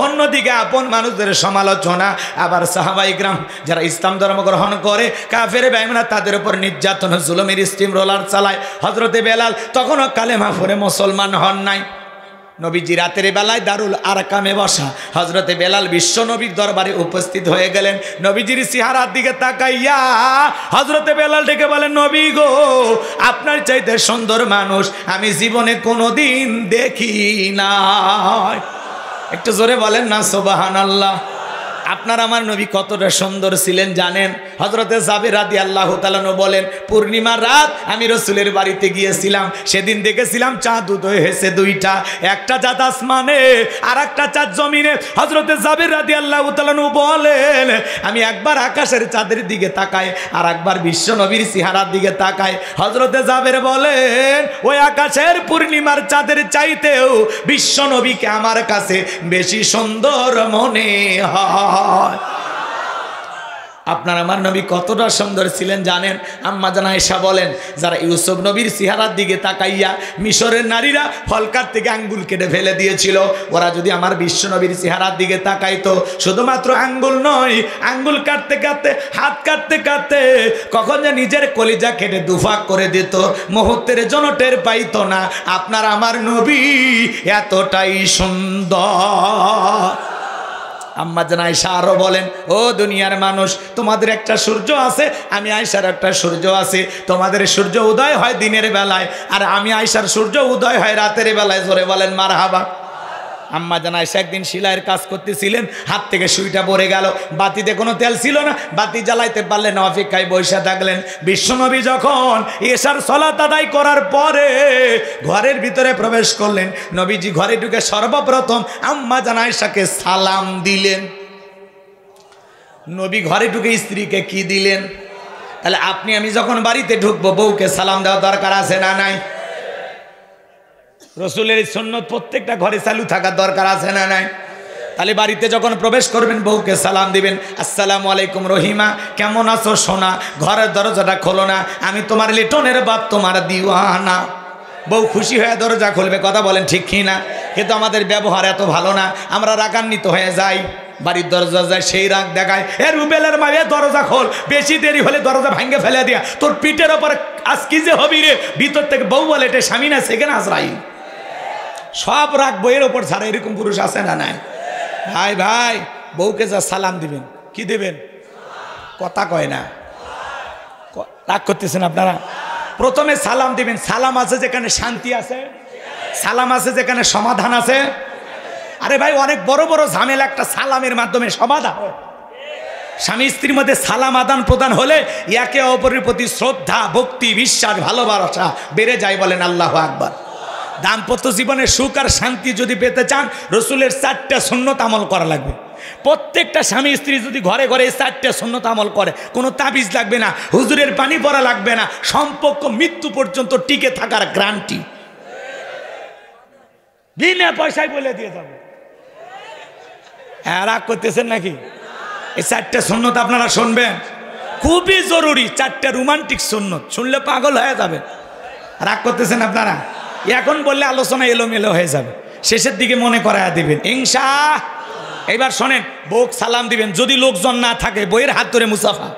অন্যদিকে আপন মানুষদের সমালোচনা, আবার সাহাবায়ে ইকরাম যারা ইসলাম ধর্ম গ্রহণ করে, কাফের বেঈমান তাদের উপর নির্যাতন জুলুমের স্টিম রোলার চালায়। হযরতে বেলাল তখনও কালেমা পড়ে মুসলমান হন নাই। নবীজি রাতের বেলায় দারুল আরকামে বসা, হযরতে বেলাল বিশ্ব নবীর দরবারে উপস্থিত হয়ে গেলেন। নবীজির চেহারার দিকে তাকাইয়া হযরতে বেলাল ডেকে বলেন, নবী গো, আপনার চাইতে সুন্দর মানুষ আমি জীবনে কোনোদিন দেখি নাই। একটু জোরে বলেন না সুবহানাল্লাহ। আপনার আমার নবী কতটা সুন্দর ছিলেন জানেন? হযরতে জাবের রাদিয়াল্লাহু তাআলা বলেন, পূর্ণিমার রাত আমি রাসূলের বাড়িতে গিয়েছিলাম, সেদিন দেখেছিলাম চাঁদ উদয় হয়েছে দুইটা, একটা চাঁদ আসমানে আর একটা চাঁদ জমিনে। হযরতে জাবের রাদিয়াল্লাহু তাআলা বলেন, আমি একবার আকাশের চাঁদের দিকে তাকাই আর একবার বিশ্ব নবীর চেহারার দিকে তাকাই। হযরতে জাবের বলেন, ওই আকাশের পূর্ণিমার চাঁদের চাইতেও বিশ্ব নবীকে আমার কাছে বেশি সুন্দর মনে হয়। আপনার আমার নবী কতটা সুন্দর ছিলেন জানেন? আম্মা জান আয়েশা বলেন, যারা ইউসুফ নবীর চেহারার দিকে তাকাইয়া মিশরের নারীরা ফলকার থেকে আঙ্গুল কেটে ফেলে দিয়েছিল, ওরা যদি আমার বিশ্ব নবীর চেহারার দিকে তাকাইতো, শুধুমাত্র আঙ্গুল নয়, আঙ্গুল কাটতে কাটতে হাত কাটতে কাটতে কখন যে নিজের কলিজা কেটে দুফাক করে দিত, মুহূর্তের জন্য টের পাইতো না। আপনার আমার নবী এতটাই সুন্দর। আম্মা জান আয়েশা আরো বলেন, ও দুনিয়ার মানুষ, তোমাদের একটা সূর্য আছে, আমি আয়েশার একটা সূর্য আছে। তোমাদের সূর্য উদয় হয় দিনের বেলায় আর আমি আয়েশার সূর্য উদয় হয় রাতের বেলায়। জোরে বলেন মারহাবা। আম্মা জান আয়েশা একদিন সেলাইয়ের কাজ করতেছিলেন, হাত থেকে সুইটা পড়ে গেল, বাতিতে কোনো তেল ছিল না, বাতি জ্বালাইতে পারলেন না, অপেক্ষায় বসে থাকলেন। বিশ্বনবী যখন এশার সালাত আদায় করার পরে ঘরের ভিতরে প্রবেশ করলেন, নবীজি ঘরে ঢুকে সর্বপ্রথম আম্মা জান আয়েশাকে সালাম দিলেন। নবী ঘরে ঢুকে স্ত্রীকে কি দিলেন? তাহলে আপনি আমি যখন বাড়িতে ঢুকবো, বউকে সালাম দেওয়া দরকার আছে না নাই? রসুলের সুন্নত প্রত্যেকটা ঘরে চালু থাকার দরকার আছে না নাই? তাহলে বাড়িতে যখন প্রবেশ করবেন বউকে সালাম দিবেন, আসসালামু আলাইকুম রহিমা, কেমন আছো সোনা, ঘরের দরজাটা খোলো না, আমি তোমার লিটনের বাপ, তোমার দিওয়ানা। বউ খুশি হয়ে দরজা খুলবে, কথা বলেন ঠিক কি না? কিন্তু আমাদের ব্যবহার এত ভালো না, আমরা রাগান্বিত হয়ে যাই, বাড়ির দরজা যায় সেই রাগ দেখায়, এ রুবেলের মায়ে দরজা খোল, বেশি দেরি হলে দরজা ভাঙ্গে ফেলে দিয়া, তোর পিঠের ওপর আজ কি যে হবি রে। ভিতর থেকে বউ বলে, এটা স্বামী না সেখানে আজরাইল। সব রাগ বইয়ের ওপর ছাড়া, এরকম পুরুষ আছে না নাই? ভাই ভাই, বউকে যা সালাম দিবেন, কি দেবেন? কথা কয় না, রাগ করতেছেন আপনারা? প্রথমে সালাম দিবেন। সালাম আছে যেখানে শান্তি আছে, সালাম আছে যেখানে সমাধান আছে। আরে ভাই, অনেক বড় বড় ঝামেলা একটা সালামের মাধ্যমে সমাধান। স্বামী স্ত্রীর মধ্যে সালাম আদান প্রদান হলে একে অপরের প্রতি শ্রদ্ধা, ভক্তি, বিশ্বাস, ভালোবাসা বেড়ে যায়। বলেন আল্লাহু আকবার। দাম্পত্য জীবনের সুখ আর শান্তি যদি পেতে চান, রসুলের 4টা সুন্নত আমল করা লাগবে। প্রত্যেকটা স্বামী স্ত্রী যদি ঘরে ঘরে 4টা সুন্নত আমল করে, কোনো তাবিজ লাগবে না, হুজুরের পানি পড়া লাগবে না, সম্পর্ক মৃত্যু পর্যন্ত টিকে থাকার গ্যারান্টি। বিনা পয়সায় বলে দিয়ে যাবে। রাগ করতেছেন নাকি? এই 4টা সুন্নত আপনারা শুনবেন, খুবই জরুরি। 4টা রোমান্টিক সুন্নত, শুনলে পাগল হয়ে যাবে। রাগ করতেছেন আপনারা? এখন বললে আলোচনা এলোমেলো হয়ে যাবে, শেষের দিকে মনে করায় দিবেন ইনশাআল্লাহ। এবার শোনেন, বউ সালাম দিবেন, যদি লোকজন না থাকে বইয়ের হাত ধরে মুসাফা।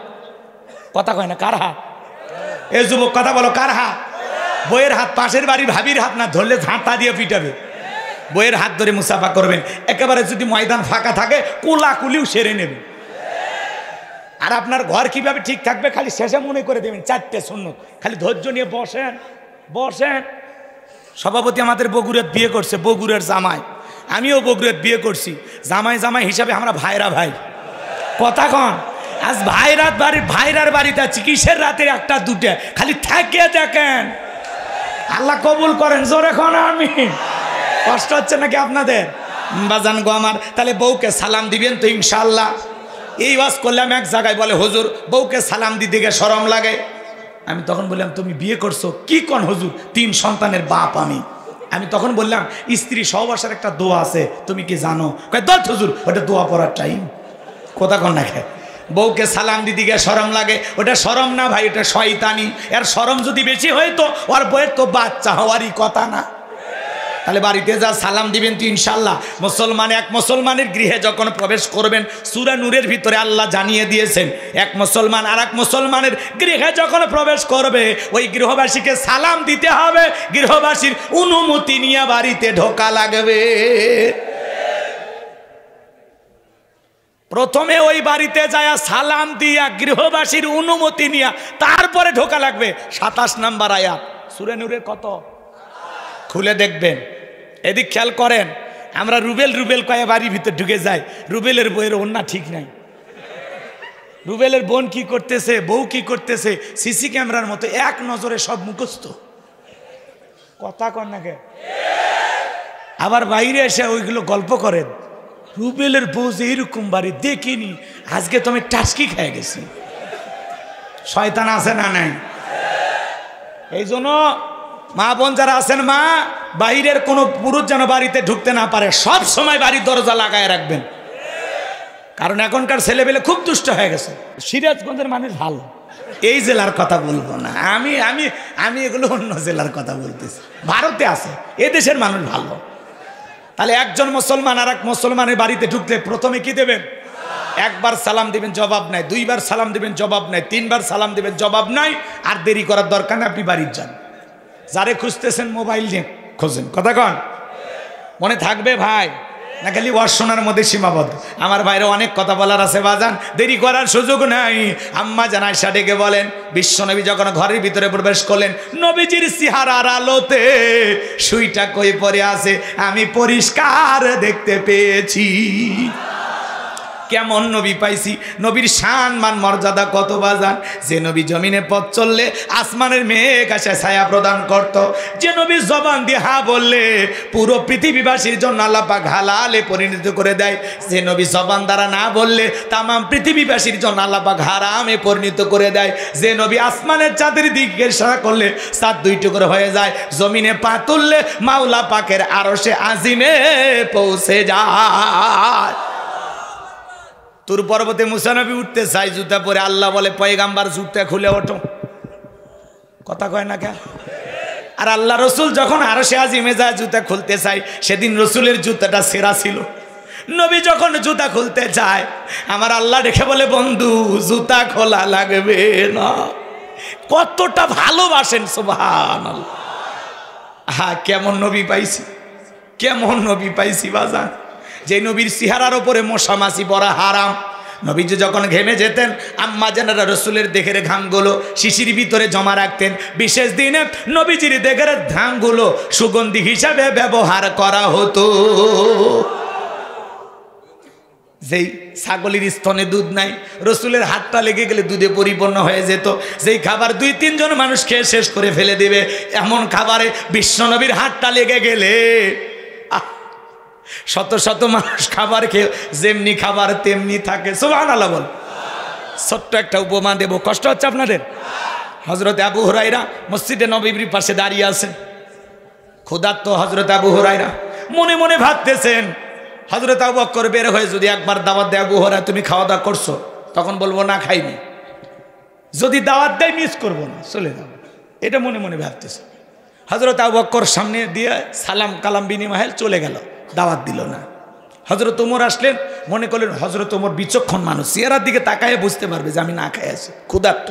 কথা কয় না, কার হাত? এ যুবক কথা বলো, কার হাত? বইয়ের হাত। পাশের বাড়ির ভাবির হাত না, ধরলে ঝাঁটা দিয়ে পিটাবে। বইয়ের হাত ধরে মুসাফা করবেন। একেবারে যদি ময়দান ফাঁকা থাকে, কোলাকুলিও সেরে নেবে। আর আপনার ঘর কিভাবে ঠিক থাকবে খালি শেষে মনে করে দেবেন 4টে সুন্নত। খালি ধৈর্য নিয়ে বসেন বসেন। সভাপতি আমাদের বগুড়ার বিয়ে করছে, বগুড়ার জামাই, আমিও বগুড়ার বিয়ে করছি। জামাই জামাই হিসাবে আমরা ভাইরা ভাই। কথা কন, আজ ভাইরার বাড়িতে আছি, কিসের রাতে 1টা 2টা, খালি থাকে দেখেন। আল্লাহ কবুল করেন, জোরে খন আমিন। কষ্ট হচ্ছে নাকি আপনাদের? বাজান গো আমার, তাহলে বউকে সালাম দিবেন তো ইনশাআল্লাহ। এই ওয়াজ করলাম এক জায়গায়, বলে হুজুর বউকে সালাম দিতে গিয়ে শরম লাগে। আমি তখন বললাম, তুমি বিয়ে করছো? কি কোন হুজুর, 3 সন্তানের বাপ আমি তখন বললাম, স্ত্রী সহবাসের একটা দোয়া আছে, তুমি কি জানো? কয় দত হুজুর, ওটা দোয়া পড়ার টাইম। কথা কন না খে, বউকে সালাম দিতে গিয়ে শরম লাগে, ওটা শরম না ভাই, ওটা শয়তানি। এর শরম যদি বেশি হয়তো ওর বউয়ের তো বাচ্চা হওয়ারই কথা না। তাহলে বাড়িতে যা সালাম দিবেন তো ইনশাআল্লাহ। এক মুসলমানের গৃহে যখন প্রবেশ করবেন, সূরা নূরের ভিতরে আল্লাহ জানিয়ে দিয়েছেন, এক মুসলমান আর এক মুসলমানের গৃহে যখন প্রবেশ করবে, ওই গৃহবাসীকে সালাম দিতে হবে, গৃহবাসীর অনুমতি নিয়ে বাড়িতে ঢোকা লাগবে। প্রথমে ওই বাড়িতে যায় সালাম দিয়া গৃহবাসীর অনুমতি নিয়ে তারপরে ঢোকা লাগবে। 27 নম্বর আয়াত সূরা নূরের কত? খুলে দেখবেন, এদিক খেয়াল করেন। আমরা রুবেল রুবেল কয়ে বাড়ির ভিতর ঢুকে যাই, রুবেলের বইয়ের ওন্না ঠিক নাই। রুবেলের বোন কি করতেছে, বউ কি করতেছে, সিসি ক্যামেরার মতো এক নজরে সব মুখস্থ। কথা কন না কে? আবার বাইরে এসে ওইগুলো গল্প করেন, রুবেলের বউ যে এইরকম বাড়ি দেখিনি, আজকে তো আমি টাস্কি খেয়ে গেছি। শয়তান আছে না নাই? এই জন্য মা বোন যারা আছেন, মা বাইরের কোনো পুরুষ যেন বাড়িতে ঢুকতে না পারে, সব সময় বাড়ির দরজা লাগায় রাখবেন। কারণ এখনকার ছেলেবেলে খুব দুষ্ট হয়ে গেছে। সিরাজগঞ্জের মানুষ ভালো, এই জেলার কথা বলবো না আমি আমি আমি এগুলো অন্য জেলার কথা বলতেছি। ভারতে আছে, এ দেশের মানুষ ভালো। তাহলে একজন মুসলমান আর এক মুসলমানের বাড়িতে ঢুকলে প্রথমে কি দেবেন? একবার সালাম দিবেন, জবাব নাই। দুইবার সালাম দিবেন, জবাব নাই। তিনবার সালাম দিবেন, জবাব নাই। আর দেরি করার দরকার নেই, আপনি বাড়ির যান। যারে খুঁজতেছেন মোবাইল নিয়ে খোঁজেন। কথা কন, মনে থাকবে ভাই, না খালি ওয়াশোনার মধ্যে সীমাবদ্ধ। আমার বাইরে অনেক কথা বলার আছে বাজান, দেরি করার সুযোগ নাই। আম্মা জান আয়েশা ডেকে বলেন, বিশ্বনবী যখন ঘরের ভিতরে প্রবেশ করলেন, নবীজির চেহারার আলোতে সুইটা কই পড়ে আছে আমি পরিষ্কার দেখতে পেয়েছি। কেমন নবী পাইছি, নবীর শান মান মর্যাদা কত বাজান। যে নবী জমিনে পথ চললে আসমানের মেঘ আসে ছায়া প্রদান করত, যে নবী জবান দিয়ে হা বললে পুরো পৃথিবীবাসীর জন্য আল্লাহ পাক হালালে পরিণত করে দেয়, যে নবী জবান দ্বারা না বললে তামাম পৃথিবীবাসীর জন্য আল্লাহ পাক হারামে পরিণত করে দেয়, যে নবী আসমানের চাঁদের দিকে ইশারা করলে চাঁদ দুই টুকরো হয়ে যায়, জমিনে পা তুললে মাওলা পাকের আরশে আজিমে পৌঁছে যায়। তুর পর্বতে মুসা নবী উঠতে চাই জুতা পরে, আল্লাহ বলে পয়গাম্বার জুতা খুলে ওঠো। কথা কয় না কে? আর আল্লাহ রসুল যখন আরশে আজিমে যায় জুতা খুলতে চাই, সেদিন রসুলের জুতাটা ছেঁড়া ছিল। নবী যখন জুতা খুলতে চায়, আমার আল্লাহ দেখে বলে বন্ধু জুতা খোলা লাগবে না। কতটা ভালোবাসেন সুবহানাল্লাহ। হ্যাঁ, কেমন নবী পাইছি, কেমন নবী পাইছি বাজান, যে নবীর চেহারার ওপরে মশা মাছি পড়া হারাম। নবীজি যখন ঘেমে যেতেন, আম্মা জানেরা রসুলের দেহের ঘামগুলো শিশির ভিতরে জমা রাখতেন। বিশেষ দিনে নবীজির দেহের ঘামগুলো সুগন্ধি হিসাবে ব্যবহার করা হতো। যেই ছাগলের স্তনে দুধ নাই, রসুলের হাতটা লেগে গেলে দুধে পরিপূর্ণ হয়ে যেত। যেই খাবার 2-3 জন মানুষ খেয়ে শেষ করে ফেলে দেবে, এমন খাবারে বিশ্বনবীর হাতটা লেগে গেলে শত শত মানুষ খাবার খেয়ে যেমনি খাবার তেমনি থাকে। সুবহানাল্লাহ বল। ছোট্ট একটা উপমা দেব, কষ্ট হচ্ছে আপনাদের? হযরত আবু হুরায়রা মসজিদে নববীর পাশে দাঁড়িয়ে আছেন, ক্ষুধার্ত হযরত আবু হুরায়রা মনে মনে ভাবতেছেন, হযরত আবু বকর বের হয়ে যদি একবার দাওয়াত দেয়, আবু হুরায়রা তুমি খাওয়া দাওয়া করছো, তখন বলবো না খাইনি। যদি দাওয়াত দেয় মিস করবো না, চলে যাবো, এটা মনে মনে ভাবতেছে। হযরত আবু বকর সামনে দিয়ে সালাম কালাম বিনিময়ে চলে গেল, দাওয়াত দিল না। হযরত ওমর আসলেন, মনে করলেন হযরত ওমর বিচক্ষণ মানুষ, চেহারার দিকে তাকায় বুঝতে পারবে যে আমি না খাই আছি, ক্ষুধার্ত।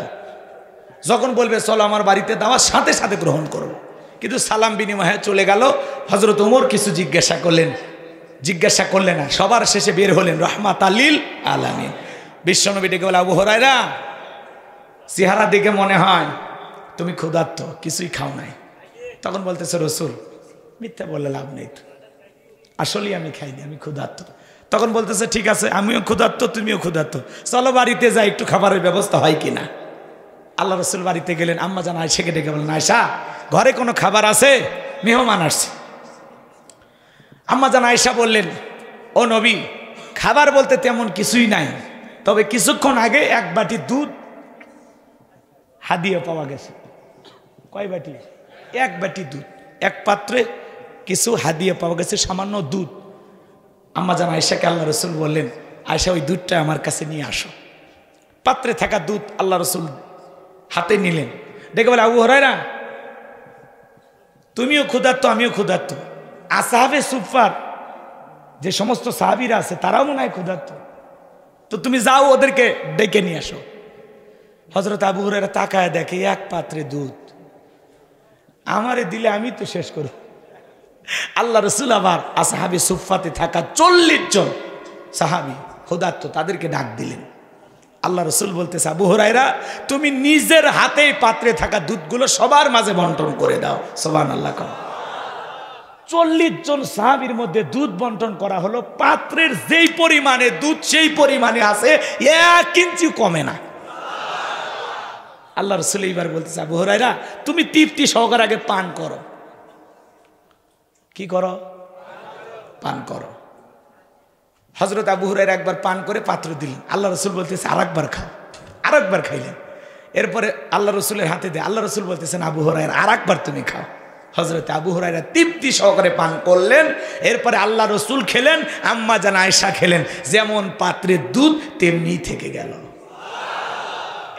যখন বলবে চলো আমার বাড়িতে দাওয়াত, সাথে সাথে গ্রহণ করব। কিন্তু সালাম বিনিময়ে চলে গেল। হযরত ওমর কিছু জিজ্ঞাসা করলেন না, সবার শেষে বের হলেন রাহমাতাল লিল আলামিন। বিশ্বনবী ডেকে বলে, আবু হুরায়রা চেহারার দিকে মনে হয় তুমি ক্ষুধার্ত, কিছুই খাও নাই। তখন বলতেছে রসুল মিথ্যা বললে লাভ নেই, আসলেই আমি খাইনি, আমি ক্ষুধার্ত। তখন বলতেছে ঠিক আছে, আমিও ক্ষুধার্ত, তুমিও ক্ষুধার্ত, চলো বাড়িতে যাই, একটু খাবারের ব্যবস্থা হয় কিনা। আল্লাহ রসুল বাড়িতে গেলেন, আম্মা জান আয়েশাকে ডেকে বলেন, আয়েশা ঘরে কোনো খাবার আছে, মেহমান আসছে। আম্মা জান আয়েশা বললেন, ও নবী খাবার বলতে তেমন কিছুই নাই, তবে কিছুক্ষণ আগে 1 বাটি দুধ হাদিয়া পাওয়া গেছে। কয় বাটি? 1 বাটি দুধ, এক পাত্রে কিছু হাদিয়া পাওয়া গেছে, সামান্য দুধ। আম্মা জান আয়েশাকে আল্লাহ রসুল বললেন, আয়েশা ওই দুধটা আমার কাছে নিয়ে আসো। পাত্রে থাকা দুধ আল্লাহ রসুল হাতে নিলেন, দেখে বলে, আবু হুরায়রা তুমিও ক্ষুধার্ত, আমিও ক্ষুধার্ত, আসহাবে সুফার যে সমস্ত সাহাবীরা আছে তারাও মনে হয় ক্ষুধার্ত, তো তুমি যাও ওদেরকে ডেকে নিয়ে আসো। হযরত আবু হুরায়রা তাকায় দেখে 1 পাত্রে দুধ, আমারে দিলে আমি তো শেষ করব। আল্লাহ রসুল আবার আসহাবে সুফাতে থাকা 40 জন সাহাবী ক্ষুধার্ত, তাদেরকে ডাক দিলেন। আল্লাহ রসুল বলতেছে, আবু হুরায়রা তুমি নিজের হাতেই পাত্রে থাকা দুধগুলো সবার মাঝে বন্টন করে দাও। সুবহানাল্লাহ। 40 জন সাহাবীর মধ্যে দুধ বন্টন করা হলো, পাত্রের যেই পরিমাণে দুধ সেই পরিমাণে আছে, 1 ইঞ্চি কমে না। আল্লাহ রাসূল এইবার বলতেছে, আবু হুরায়রা তুমি তৃপ্তি সহকারে আগে পান করো। কি করো? পান করো। হযরত আবু হুরায়রা একবার পান করে পাত্র দিলেন, আল্লাহ রাসূল বলতেছে আরেকবার খাও। আরেকবার খাইলেন। এরপরে আল্লাহ রাসূলের হাতে দিয়ে আল্লাহ রাসূল বলতেছেন, আবু হুরায়রা আরেকবার তুমি খাও। হযরত আবু হুরায়রা তৃপ্তি সহকারে পান করলেন। এরপরে আল্লাহ রাসূল খেলেন, আম্মা জান আয়েশা খেলেন, যেমন পাত্রের দুধ তেমনি থেকে গেল।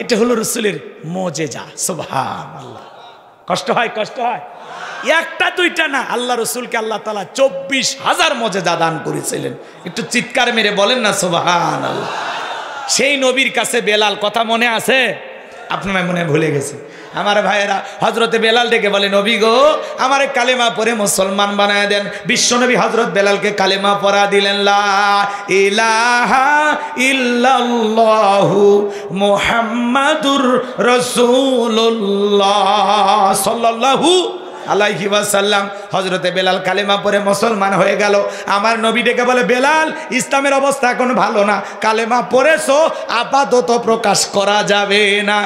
এটা হলো রাসূলের মুজিজা। সুবহানাল্লাহ। কষ্ট হয়, কষ্ট হয়। একটা দুইটা না, আল্লাহ রাসূলকে আল্লাহ তাআলা 24,000 মুজিজা দান করেছিলেন। একটু চিৎকার মেরে বলেন না সুবহানাল্লাহ। সেই নবীর কাছে বেলাল, কথা মনে আছে? আপনারা মনে ভুলে গেছে। আমার ভাইয়েরা, হযরতে বেলাল ডেকে বলে, নবী গো আমারে কালেমা পড়ে মুসলমান বানায় দেন। বিশ্বনবী হযরত বেলালকে কালেমা পড়া দিলেন, লা ইলাহা ইল্লাল্লাহু মুহাম্মাদুর রাসূলুল্লাহ সাল্লাল্লাহু আলাইহি ওয়াসাল্লাম। হযরতে বেলাল কালেমা পড়ে মুসলমান হয়ে গেল। আমার নবী ডেকে বলে, বেলাল ইসলামের অবস্থা এখন ভালো না, কালেমা পড়েছো আপাতত প্রকাশ করা যাবে না।